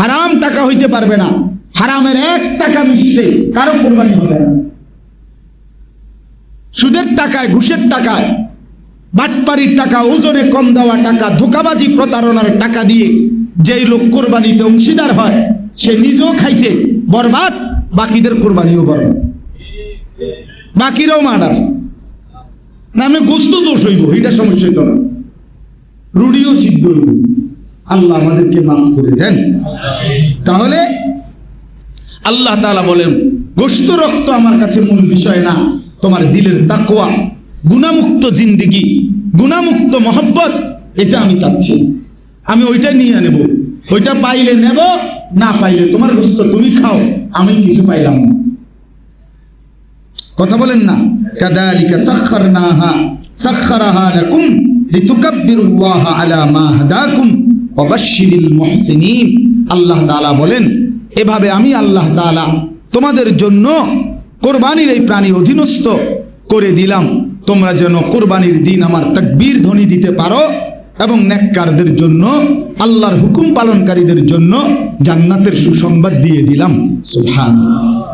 হারাম টাকা হইতে পারবে না, হারামের 1 টাকা মিশলে কারো কোরবানি হবে না। সুদের টাকায়, ঘুষের টাকায়, বাটপারির টাকা, ওজনে কম দেওয়া টাকা, ধোঁকাবাজি প্রতারণার টাকা দিয়ে যেই লোক কোরবানিতে অংশীদার হয় সে নিজেও খাইছে বরবাদ, বাকিদের কোরবানিও বরবাদ, বাকিরাও মার্ডার। না আমি গোস্ত দোষ হইব, এটা সমস্যা হইত না, রুড়িও সিদ্ধ হইব। আল্লাহ আমাদেরকে মাফ করে দেন। তাহলে আল্লাহ তাআলা বলেন গোস্ত রক্ত আমার কাছে মূল বিষয় না, তোমার দিলের তাকওয়া, গুনাহমুক্ত জিন্দেগি, গুনাহমুক্ত মহব্বত, এটা আমি চাচ্ছি। আমি ওইটা নিয়ে নেব, ওইটা পাইলে নেব, না পাইলে তোমার গোস্ত তুমি খাও, আমি কিছু পাইলাম না। কথা বলেন না? কাযালিকা সাখখারাহা লাকুম লিতুকাব্বিরুল্লাহা আলা মা হাদাকুম ওয়া বাশশিরিল মুহসিনিন। আল্লাহ তাআলা বলেন এভাবে আমি আল্লাহ তাআলা তোমাদের জন্য কোরবানির এই প্রাণী অধীনস্থ করে দিলাম, তোমরা যেন কোরবানির দিন আমার তাকবীর ধ্বনি দিতে পারো এবং নেককারদের জন্য, আল্লাহর হুকুম পালনকারীদের জন্য জান্নাতের সুসংবাদ দিয়ে দিলাম। সুবহানাল্লাহ।